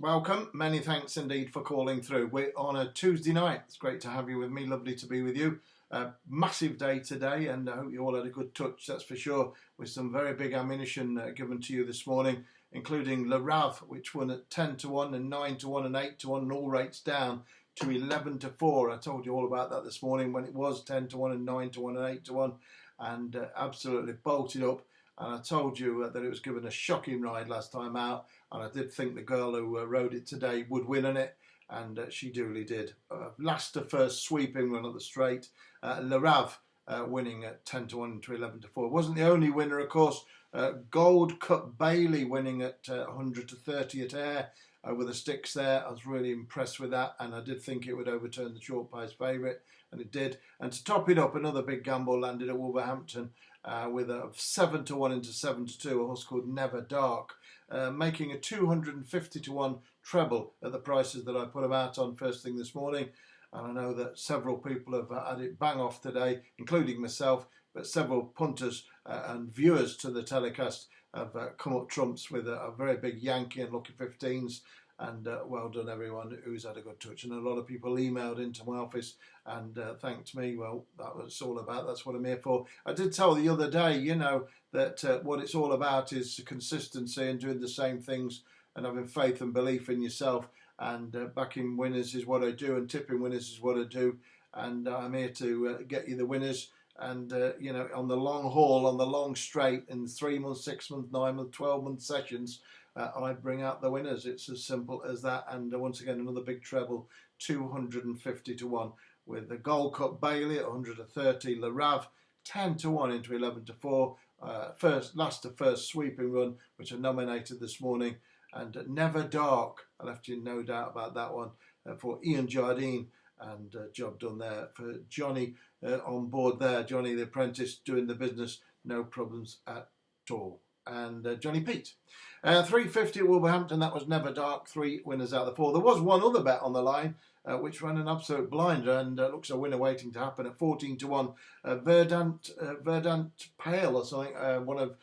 Welcome. Many thanks indeed for calling through. We're on a Tuesday night. It's great to have you with me. Lovely to be with you. Massive day today, and I hope you all had a good touch, that's for sure, with some very big ammunition given to you this morning, including Le Rave, which won at 10 to 1 and 9 to 1 and 8 to 1, and all rates down to 11 to 4. I told you all about that this morning when it was 10 to 1 and 9 to 1 and 8 to 1, and absolutely bolted up. And I told you that it was given a shocking ride last time out, and I did think the girl who rode it today would win in it, and she duly did. Last to first sweeping run at the straight. Le Rave winning at 10 to 1 to 11 to 4. Wasn't the only winner, of course. Gold Cup Bailey winning at 100 to 30 at Ayr over the sticks there. I was really impressed with that, and I did think it would overturn the short price favourite, and it did. And to top it up, another big gamble landed at Wolverhampton with a 7 to 1 into 7 to 2, a horse called Never Dark, making a 250 to 1 treble at the prices that I put them out on first thing this morning. And I know that several people have had it bang off today, including myself, but several punters and viewers to the telecast have come up trumps with a very big Yankee and Lucky 15s. And well done everyone who's had a good touch. And a lot of people emailed into my office and thanked me. Well, that was all about. That's what I'm here for. I did tell the other day, you know, that what it's all about is consistency and doing the same things and having faith and belief in yourself. And backing winners is what I do, and tipping winners is what I do. And I'm here to get you the winners. And, you know, on the long haul, on the long straight, in 3 month, 6 month, 9 month, 12 month sessions, I bring out the winners. It's as simple as that. And once again, another big treble, 250 to 1, with the Gold Cup Bailey at 130, Le Rave 10 to 1 into 11 to 4. Last to first sweeping run, which I nominated this morning. And Never Dark, I left you no doubt about that one, for Ian Jardine. And job done there for Johnny on board there. Johnny the apprentice doing the business, no problems at all. And Johnny Pete. 350 at Wolverhampton, that was Never Dark, 3 winners out of the 4. There was one other bet on the line, which ran an absolute blinder, and looks a winner waiting to happen at 14 to 1. Verdant Pale or something, one of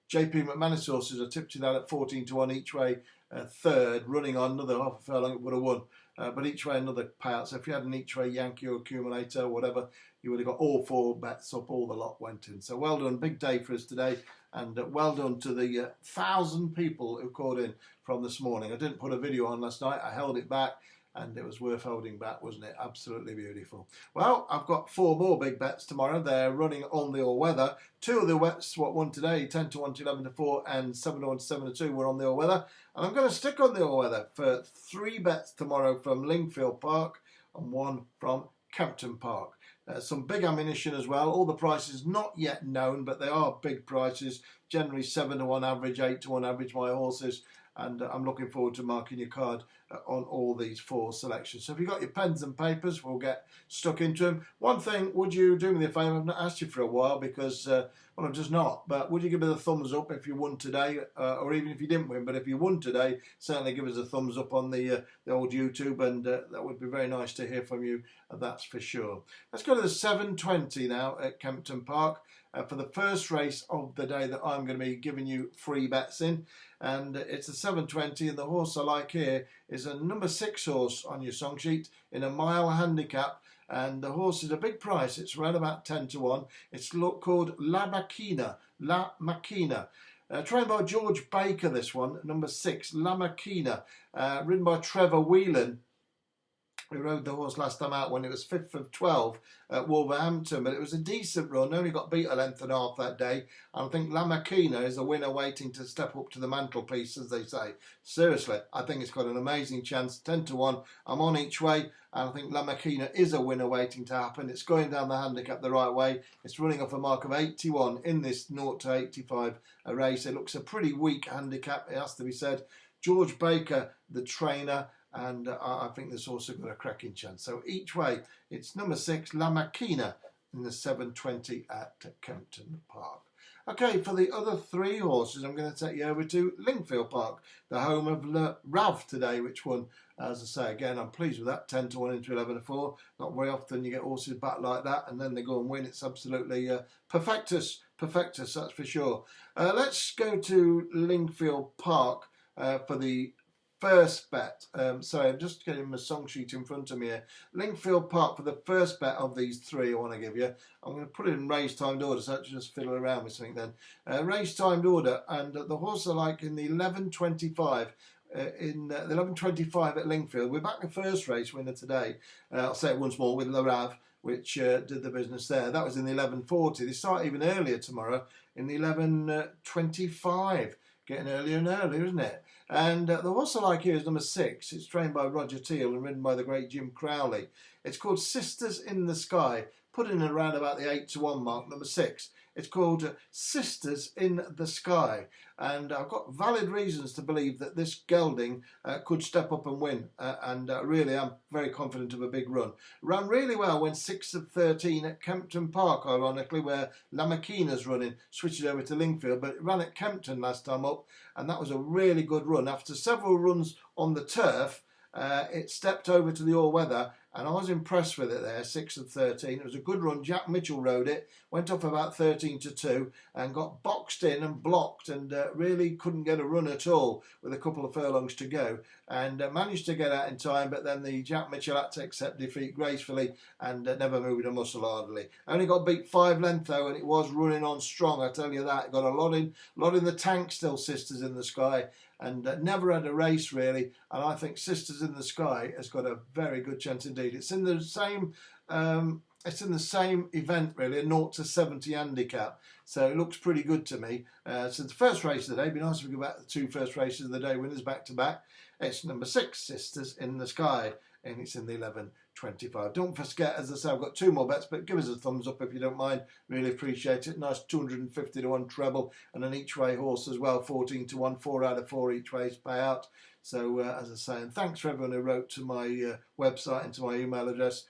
JP McManus horses. I tipped you that at 14 to 1 each way, third, running on another half a furlong, it would have won. But each way another payout. So if you had an each way Yankee or accumulator or whatever, you would have got all 4 bets up, all the lot went in. So well done, big day for us today, and well done to the 1,000 people who called in from this morning. I didn't put a video on last night, I held it back, and it was worth holding back, wasn't it? Absolutely beautiful. Well, I've got 4 more big bets tomorrow. They're running on the all-weather. 2 of the bets, what won today, 10 to 1 to 11 to 4 and 7 to 1 to 7 to 2 were on the all-weather. And I'm going to stick on the all-weather for 3 bets tomorrow from Lingfield Park and 1 from Kempton Park. Some big ammunition as well. All the prices not yet known, but they are big prices. Generally 7 to 1 average, 8 to 1 average, my horses. And I'm looking forward to marking your card on all these 4 selections. So if you've got your pens and papers, we'll get stuck into them. One thing, would you do me a favour? I've not asked you for a while because, well, I'm just not. But would you give us a thumbs up if you won today, or even if you didn't win? But if you won today, certainly give us a thumbs up on the old YouTube, and that would be very nice to hear from you. That's for sure. Let's go to the 7:20 now at Kempton Park. For the first race of the day that I'm going to be giving you 3 bets in, and it's a 7:20, and the horse I like here is a number 6 horse on your song sheet in a mile handicap, and the horse is a big price. It's around about 10 to 1. It's called La Machina. Trained by George Baker, this one, number 6, La Machina, ridden by Trevor Whelan, who rode the horse last time out when it was 5th of 12 at Wolverhampton, but it was a decent run, only got beat a length and a half that day. I think La Machina is a winner waiting to step up to the mantelpiece, as they say. Seriously, I think it's got an amazing chance, 10 to 1. I'm on each way, and I think La Machina is a winner waiting to happen. It's going down the handicap the right way. It's running off a mark of 81 in this 0 to 85 race. It looks a pretty weak handicap, it has to be said. George Baker, the trainer, and I think this horse has got a cracking chance. So each way, it's number 6, La Machina, in the 7:20 at Kempton Park. Okay, for the other 3 horses, I'm going to take you over to Lingfield Park, the home of Le Rave today, which won, as I say, again, I'm pleased with that, 10 to 1 into 11 to 4. Not very often you get horses back like that, and then they go and win. It's absolutely perfectus, that's for sure. Let's go to Lingfield Park for the first bet. Sorry, I'm just getting my song sheet in front of me here. Lingfield Park for the first bet of these three I want to give you. I'm going to put it in race timed order, so I have to just fiddle around with something then. Race timed order, and the horse I like in the 11.25. In the 11.25 at Lingfield. We're back the first race winner today. I'll say it once more with Le Rave, which did the business there. That was in the 11.40. They start even earlier tomorrow in the 11.25. Getting earlier and earlier, isn't it? And the horse I like here is number 6. It's trained by Roger Teal and ridden by the great Jim Crowley. It's called Sisters in the Sky, put in around about the 8-1 mark, number 6. It's called Sisters in the Sky, and I've got valid reasons to believe that this gelding could step up and win, and really I'm very confident of a big run. Ran really well when 6 of 13 at Kempton Park, ironically, where La Maquina's running, switched it over to Lingfield, but it ran at Kempton last time up, and that was a really good run. After several runs on the turf, it stepped over to the all-weather, and I was impressed with it there, 6 of 13. It was a good run. Jack Mitchell rode it, went off about 13-2 and got boxed in and blocked, and really couldn't get a run at all with a couple of furlongs to go, and managed to get out in time, but then the Jack Mitchell had to accept defeat gracefully and never moved a muscle hardly. Only got beat 5 lengths though, and it was running on strong, I tell you that. It got a lot in the tank still, Sisters in the Sky, and never had a race really, and I think Sisters in the Sky has got a very good chance indeed. It's in the same event really, a 0 to 70 handicap, so it looks pretty good to me. So the first race of the day, it'd be nice if we go back to the 2 first races of the day, winners back to back. It's number 6, Sisters in the Sky, and it's in the 11.25. Don't forget, as I say, I've got 2 more bets, but give us a thumbs up if you don't mind. Really appreciate it. Nice 250-1 treble and an each way horse as well, 14-1, 4 out of 4 each way's payout. So as I say, and thanks for everyone who wrote to my website and to my email address.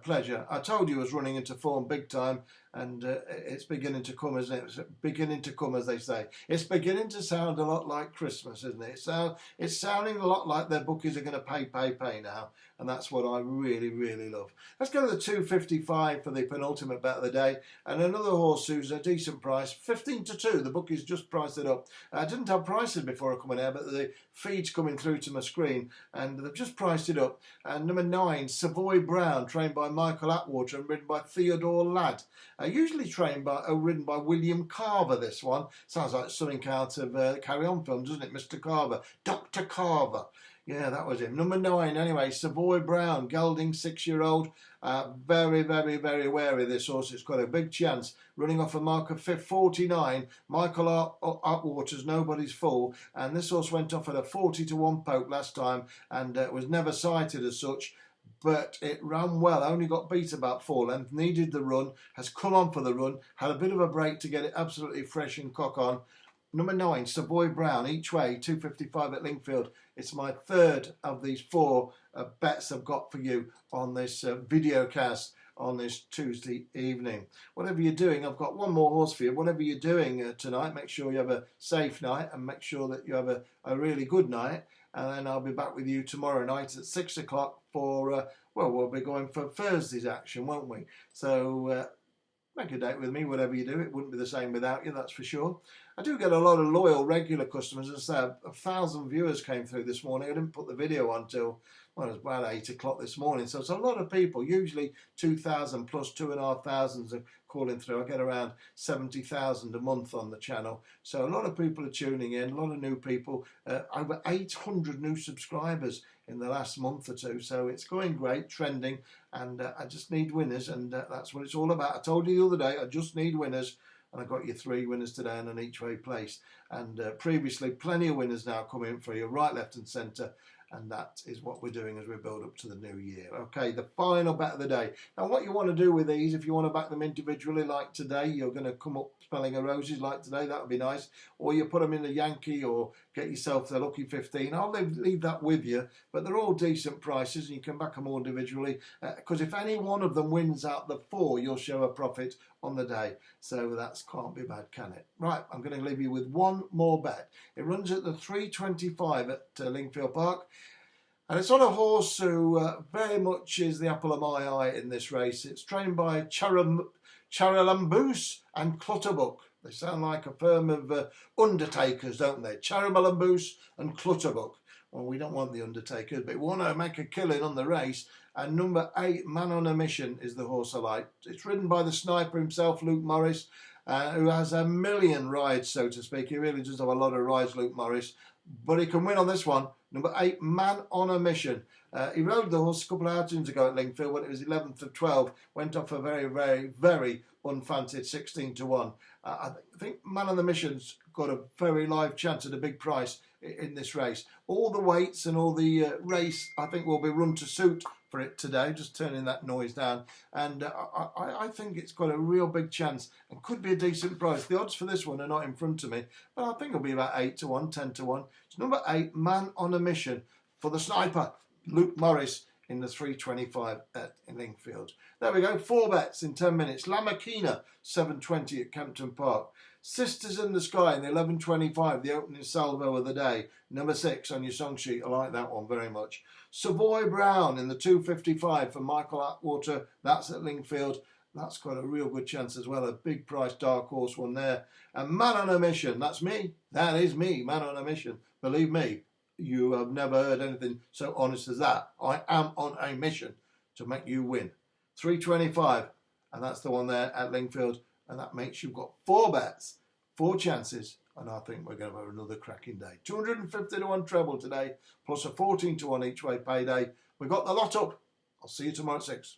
Pleasure. I told you I was running into form big time, and it's beginning to come, isn't it? It's beginning to come, as they say. It's beginning to sound a lot like Christmas, isn't it? It's sounding a lot like their bookies are going to pay now, and that's what I really, really love. Let's go to the 255 for the penultimate bet of the day, and another horse who's a decent price, 15-2. The bookies just priced it up. I didn't have prices before I come in here, but the feed's coming through to my screen, and they've just priced it up. And number 9, Savoy Brown, trained by Michael Atwater and ridden by Theodore Ladd. Usually ridden by William Carver, this one. Sounds like something out of Carry On film, doesn't it? Mr. Carver. Dr. Carver. Yeah, that was him. Number 9, anyway, Savoy Brown, gelding, 6-year-old. Very, very, very wary of this horse. It's got a big chance. Running off a mark of 49. Michael Atwater's nobody's fool. And this horse went off at a 40-1 poke last time and was never cited as such. But it ran well, only got beat about 4 lengths, needed the run, has come on for the run, had a bit of a break to get it absolutely fresh and cock on. Number 9, Savoy Brown, each way, 255 at Lingfield. It's my 3rd of these 4 bets I've got for you on this video cast on this Tuesday evening. Whatever you're doing, I've got one more horse for you. Whatever you're doing tonight, make sure you have a safe night and make sure that you have a really good night. And then I'll be back with you tomorrow night at 6 o'clock for, well, we'll be going for Thursday's action, won't we? So make a date with me, whatever you do. It wouldn't be the same without you, that's for sure. I do get a lot of loyal, regular customers. As I say, 1,000 viewers came through this morning. I didn't put the video on till, well, it was about 8 o'clock this morning. So it's a lot of people, usually 2,000 plus 2,500 are calling through. I get around 70,000 a month on the channel. So a lot of people are tuning in, a lot of new people, over 800 new subscribers in the last month or 2. So it's going great, trending, and I just need winners, and that's what it's all about. I told you the other day, I just need winners. And I got you 3 winners today and an each way place. And previously, plenty of winners now coming for you, right, left and centre. And that is what we're doing as we build up to the new year. Okay, the final bet of the day. Now, what you want to do with these, if you want to back them individually, like today, you're going to come up smelling of roses like today, that would be nice. Or you put them in the Yankee or get yourself the Lucky 15. I'll leave that with you, but they're all decent prices and you can back them all individually. Because if any one of them wins out the 4, you'll show a profit on the day. So that can't be bad, can it? Right, I'm going to leave you with one more bet. It runs at the 3.25 at Lingfield Park. And it's on a horse who very much is the apple of my eye in this race. It's trained by Charalambous and Clutterbuck. They sound like a firm of undertakers, don't they? Charalambous and Clutterbuck. Well, we don't want the Undertaker, but we want to make a killing on the race. And number 8, Man on a Mission, is the horse I like. It's ridden by the sniper himself, Luke Morris, who has a million rides, so to speak. He really does have a lot of rides, Luke Morris. But he can win on this one. Number 8, Man on a Mission. He rode the horse a couple of outings ago at Lingfield when it was 11th of 12. Went off a very, very, very unfancied 16-1. I think Man on a Mission's got a very live chance at a big price in this race. All the weights and all the race, I think, will be run to suit for it today. Just turning that noise down. And I think it's got a real big chance and could be a decent price. The odds for this one are not in front of me, but I think it'll be about 8-1, 10-1. It's number 8, Man on a Mission, for the sniper, Luke Morris, in the 3:25 at Lingfield. There we go, 4 bets in 10 minutes. La Maquina, 7:20 at Kempton Park. Sisters in the Sky in the 11:25, the opening salvo of the day. Number 6 on your song sheet. I like that one very much. Savoy Brown in the 2:55 for Michael Atwater. That's at Lingfield. That's got a real good chance as well. A big price dark horse one there. And Man on a Mission. That's me. That is me. Man on a Mission. Believe me, you have never heard anything so honest as that. I am on a mission to make you win. 3:25, and that's the one there at Lingfield, and that makes you've got 4 bets, 4 chances, and I think we're going to have another cracking day. 250-1 treble today, plus a 14-1 each way payday. We've got the lot up. I'll see you tomorrow at 6.